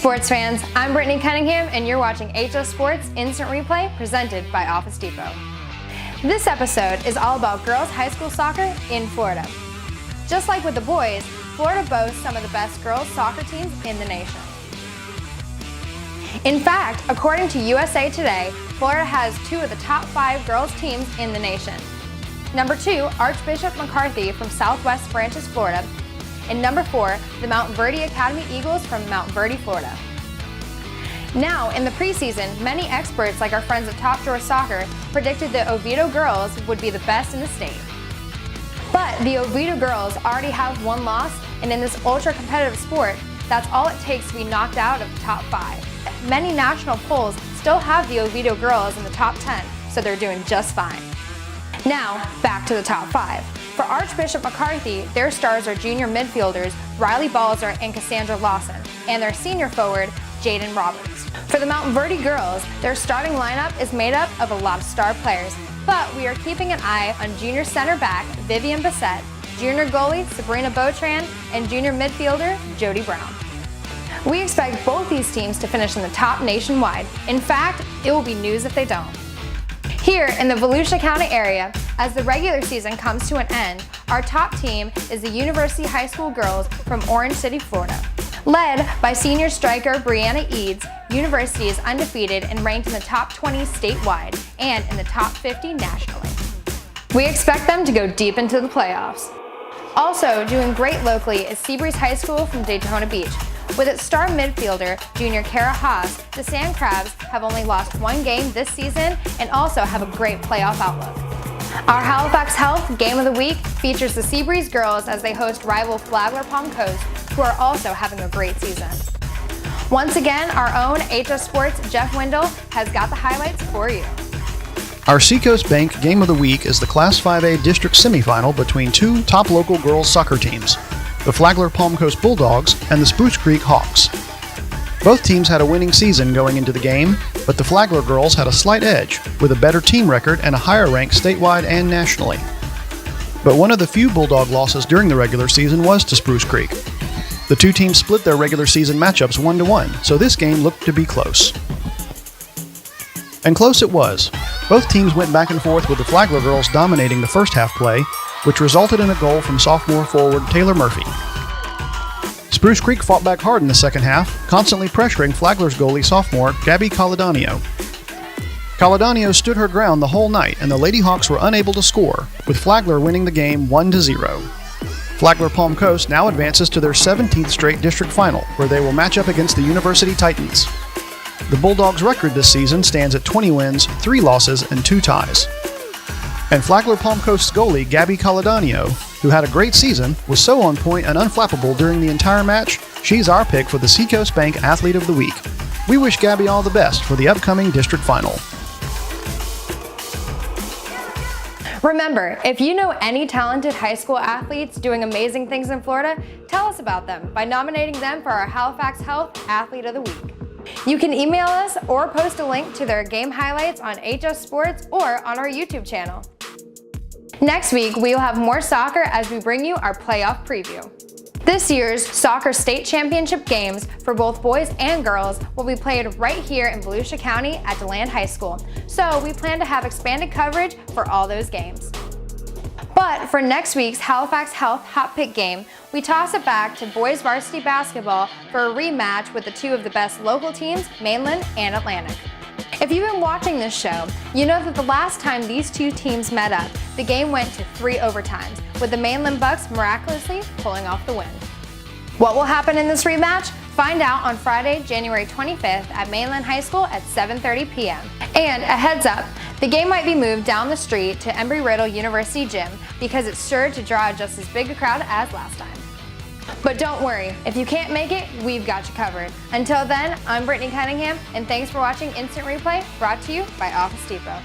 sports fans, I'm Brittany Cunningham and you're watching HS Sports Instant Replay presented by Office Depot. This episode is all about girls high school soccer in Florida. Just like with the boys, Florida boasts some of the best girls soccer teams in the nation. In fact, according to USA Today, Florida has 2 of the top 5 girls teams in the nation. Number 2, Archbishop McCarthy from Southwest Branches, Florida. And number 4, the Mount Verde Academy Eagles from Mount Verde, Florida. Now, in the preseason, many experts like our friends at Top Drawer Soccer predicted the Oviedo girls would be the best in the state. But the Oviedo girls already have 1 loss, and in this ultra-competitive sport, that's all it takes to be knocked out of the top 5. Many national polls still have the Oviedo girls in the top 10, so they're doing just fine. Now, back to the top 5. For Archbishop McCarthy, their stars are junior midfielders Riley Balzer and Cassandra Lawson, and their senior forward, Jaden Roberts. For the Mount Verde girls, their starting lineup is made up of a lot of star players, but we are keeping an eye on junior center back Vivian Bissett, junior goalie Sabrina Beautran, and junior midfielder Jody Brown. We expect both these teams to finish in the top nationwide. In fact, it will be news if they don't. Here in the Volusia County area, as the regular season comes to an end, our top team is the University High School girls from Orange City, Florida. Led by senior striker Brianna Eads, University is undefeated and ranked in the top 20 statewide and in the top 50 nationally. We expect them to go deep into the playoffs. Also doing great locally is Seabreeze High School from Daytona Beach. With its star midfielder, junior Kara Haas, the Sand Crabs have only lost 1 game this season and also have a great playoff outlook. Our Halifax Health Game of the Week features the Seabreeze girls as they host rival Flagler Palm Coast, who are also having a great season. Once again, our own HS Sports Jeff Wendell has got the highlights for you. Our Seacoast Bank Game of the Week is the Class 5A district semifinal between 2 top local girls soccer teams, the Flagler Palm Coast Bulldogs and the Spruce Creek Hawks. Both teams had a winning season going into the game, but the Flagler girls had a slight edge, with a better team record and a higher rank statewide and nationally. But one of the few Bulldog losses during the regular season was to Spruce Creek. The 2 teams split their regular season matchups 1-1, so this game looked to be close. And close it was. Both teams went back and forth with the Flagler girls dominating the first half play, which resulted in a goal from sophomore forward Taylor Murphy. Spruce Creek fought back hard in the second half, constantly pressuring Flagler's goalie sophomore Gabby Caladanio. Caladanio stood her ground the whole night, and the Lady Hawks were unable to score, with Flagler winning the game 1-0. Flagler Palm Coast now advances to their 17th straight district final, where they will match up against the University Titans. The Bulldogs' record this season stands at 20 wins, 3 losses, and 2 ties. And Flagler Palm Coast's goalie Gabby Caladanio, who had a great season, was so on point and unflappable during the entire match, she's our pick for the Seacoast Bank Athlete of the Week. We wish Gabby all the best for the upcoming district final. Remember, if you know any talented high school athletes doing amazing things in Florida, tell us about them by nominating them for our Halifax Health Athlete of the Week. You can email us or post a link to their game highlights on HS Sports or on our YouTube channel. Next week, we will have more soccer as we bring you our playoff preview. This year's soccer state championship games for both boys and girls will be played right here in Volusia County at DeLand High School, so we plan to have expanded coverage for all those games. But for next week's Halifax Health Hot Pick game, we toss it back to boys varsity basketball for a rematch with the 2 of the best local teams, Mainland and Atlantic. If you've been watching this show, you know that the last time these 2 teams met up, the game went to 3 overtimes, with the Mainland Bucks miraculously pulling off the win. What will happen in this rematch? Find out on Friday, January 25th at Mainland High School at 7:30 p.m. And a heads up, the game might be moved down the street to Embry-Riddle University Gym because it's sure to draw just as big a crowd as last time. But don't worry, if you can't make it, we've got you covered. Until then, I'm Brittany Cunningham, and thanks for watching Instant Replay, brought to you by Office Depot.